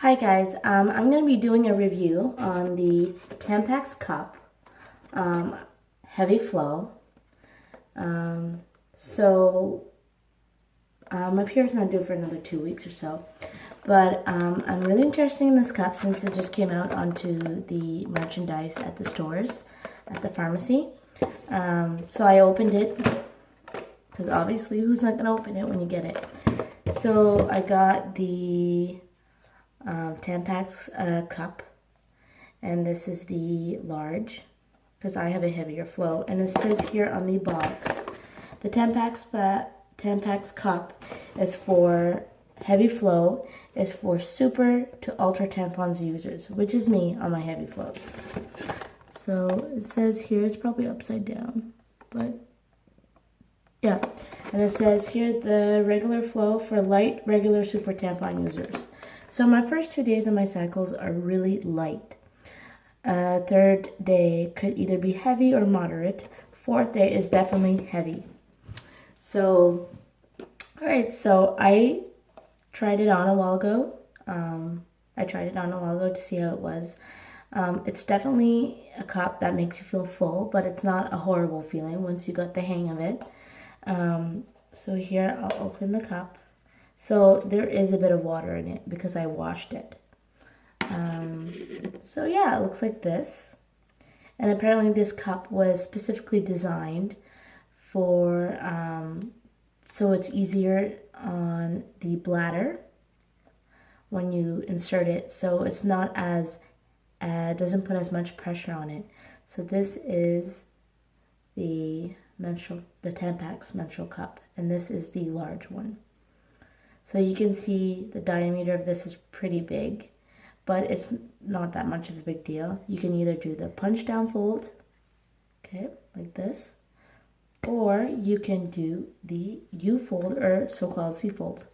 Hi guys, I'm going to be doing a review on the Tampax cup, heavy flow. My period's not due for another 2 weeks or so, but I'm really interested in this cup since it just came out onto the merchandise at the stores, at the pharmacy. So I opened it, because obviously who's not going to open it when you get it? So I got the Tampax cup, and this is the large because I have a heavier flow, and it says here on the box the Tampax cup is for heavy flow, is for super to ultra tampons users, which is me on my heavy flows. So it says here, it's probably upside down, but yeah, and it says here the regular flow for light, regular, super tampon users. So my first 2 days of my cycles are really light. Third day could either be heavy or moderate. Fourth day is definitely heavy. So, alright, so I tried it on a while ago. To see how it was. It's definitely a cup that makes you feel full, but it's not a horrible feeling once you got the hang of it. So here, I'll open the cup. So there is a bit of water in it because I washed it. So yeah, it looks like this. And apparently this cup was specifically designed for, so it's easier on the bladder when you insert it. So it's not as, doesn't put as much pressure on it. So this is the Tampax menstrual cup, and this is the large one. So you can see the diameter of this is pretty big, but it's not that much of a big deal. You can either do the punch down fold, okay, like this, or you can do the U fold or so-called C fold,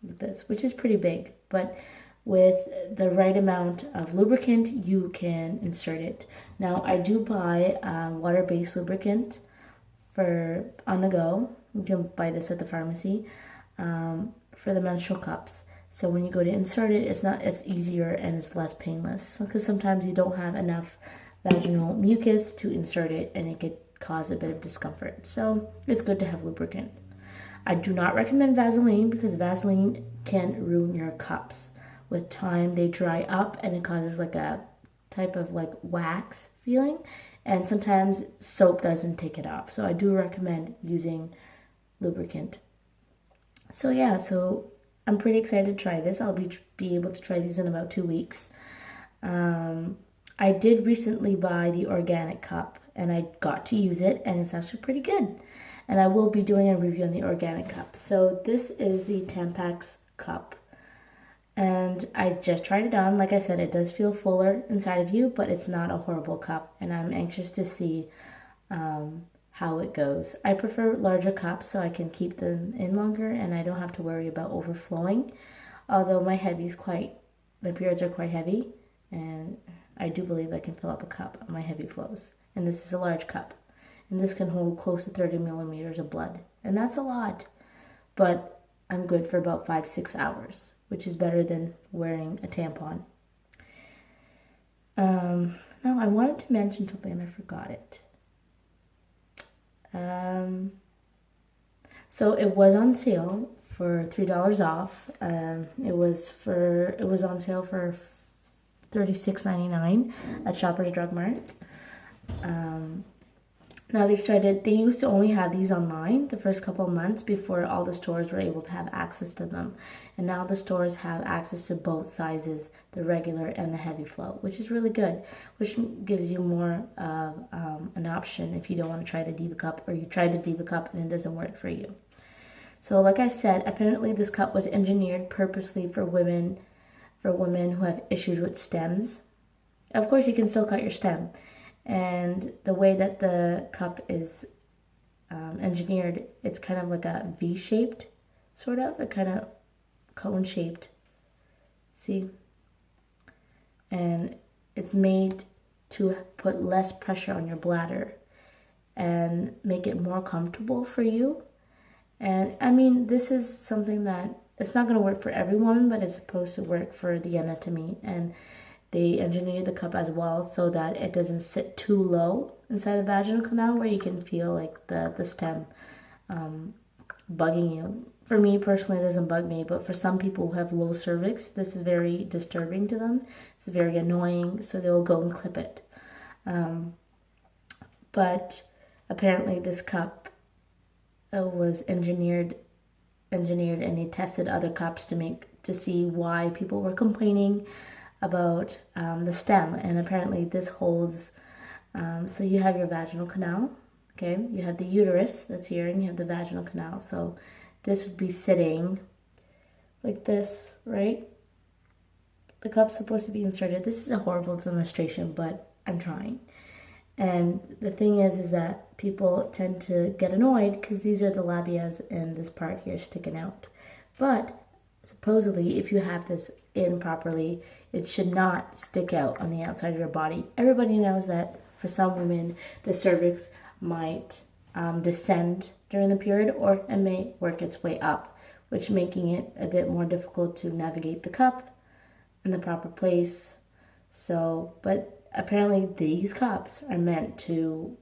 like this, which is pretty big, but with the right amount of lubricant, you can insert it. Now, I do buy water-based lubricant for on the go. You can buy this at the pharmacy. For the menstrual cups. So when you go to insert it, it's easier and it's less painless. Because sometimes you don't have enough vaginal mucus to insert it, and it could cause a bit of discomfort. So it's good to have lubricant. I do not recommend Vaseline because Vaseline can ruin your cups. With time, they dry up and it causes like a type of like wax feeling, and sometimes soap doesn't take it off. So I do recommend using lubricant. So yeah, so I'm pretty excited to try this. I'll be able to try these in about 2 weeks. I did recently buy the organic cup, and I got to use it, and it's actually pretty good. And I will be doing a review on the organic cup. So this is the Tampax cup, and I just tried it on. Like I said, it does feel fuller inside of you, but it's not a horrible cup, and I'm anxious to see how it goes. I prefer larger cups so I can keep them in longer and I don't have to worry about overflowing. Although my periods are quite heavy, and I do believe I can fill up a cup on my heavy flows. And this is a large cup, and this can hold close to 30 millimeters of blood, and that's a lot. But I'm good for about 5-6 hours, which is better than wearing a tampon. Now I wanted to mention something and I forgot it. So it was on sale for $3 off. It was on sale for $36.99 at Shoppers Drug Mart. Now they used to only have these online the first couple of months before all the stores were able to have access to them. And now the stores have access to both sizes, the regular and the heavy flow, which is really good, which gives you more of an option if you don't want to try the Diva Cup, or you try the Diva Cup and it doesn't work for you. So like I said, apparently this cup was engineered purposely for women who have issues with stems. Of course, you can still cut your stem. And the way that the cup is engineered, it's kind of like a V-shaped, sort of, a kind of cone-shaped, see? And it's made to put less pressure on your bladder and make it more comfortable for you. And I mean, this is something that it's not going to work for everyone, but it's supposed to work for the anatomy. And they engineered the cup as well so that it doesn't sit too low inside the vaginal canal where you can feel like the stem bugging you. For me personally, it doesn't bug me, but for some people who have low cervix, this is very disturbing to them. It's very annoying, so they'll go and clip it. But apparently this cup was engineered and they tested other cups to see why people were complaining about the stem. And apparently this holds, so you have your vaginal canal, okay? You have the uterus that's here, and you have the vaginal canal. So this would be sitting like this, right? The cup's supposed to be inserted. This is a horrible demonstration, but I'm trying. And the thing is that people tend to get annoyed because these are the labias and this part here sticking out. But supposedly, if you have this in properly, it should not stick out on the outside of your body. Everybody knows that for some women, the cervix might descend during the period, or it may work its way up, which making it a bit more difficult to navigate the cup in the proper place. So, but apparently these cups are meant to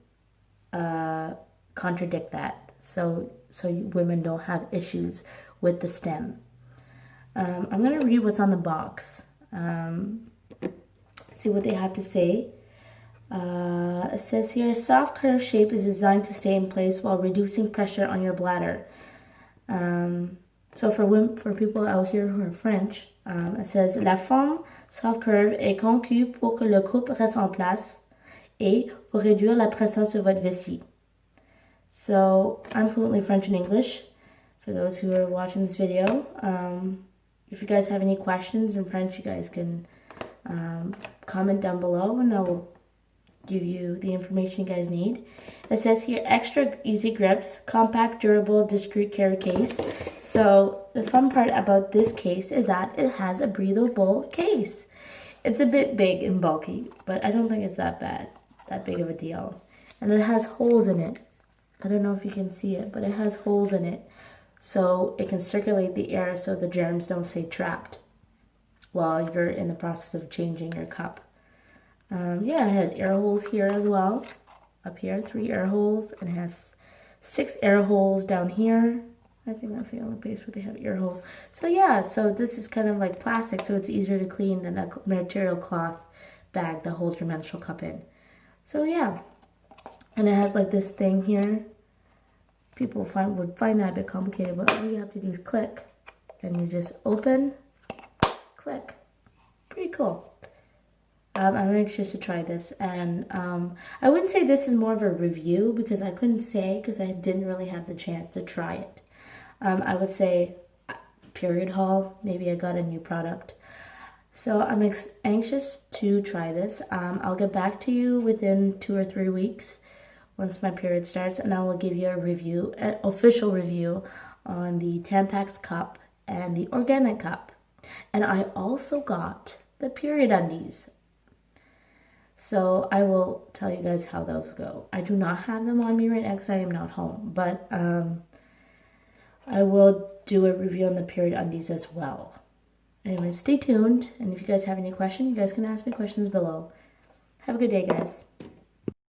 contradict that, so women don't have issues with the stem. I'm going to read what's on the box, see what they have to say. It says here, soft curve shape is designed to stay in place while reducing pressure on your bladder. So for people out here who are French, it says, la forme soft curve est conçue pour que le couple reste en place et pour réduire la pression sur votre vessie. So I'm fluently French and English for those who are watching this video. If you guys have any questions in French, you guys can comment down below and I will give you the information you guys need. It says here, extra easy grips, compact, durable, discreet carry case. So the fun part about this case is that it has a breathable case. It's a bit big and bulky, but I don't think it's that big of a deal. And it has holes in it. I don't know if you can see it, but it has holes in it. So it can circulate the air so the germs don't stay trapped while you're in the process of changing your cup. Yeah, it had air holes here as well. Up here, 3 air holes, and it has 6 air holes down here. I think that's the only place where they have air holes. So yeah, so this is kind of like plastic, so it's easier to clean than a material cloth bag that holds your menstrual cup in. So yeah, and it has like this thing here. People would find that a bit complicated, but all you have to do is click, and you just open, click. Pretty cool. I'm anxious to try this, and I wouldn't say this is more of a review because I couldn't say because I didn't really have the chance to try it. I would say period haul, maybe I got a new product. So I'm anxious to try this. I'll get back to you within 2 or 3 weeks once my period starts, and I will give you a review, an official review on the Tampax cup and the organic cup. And I also got the period undies. So I will tell you guys how those go. I do not have them on me right now because I am not home, but I will do a review on the period undies as well. Anyway, stay tuned, and if you guys have any questions, you guys can ask me questions below. Have a good day, guys.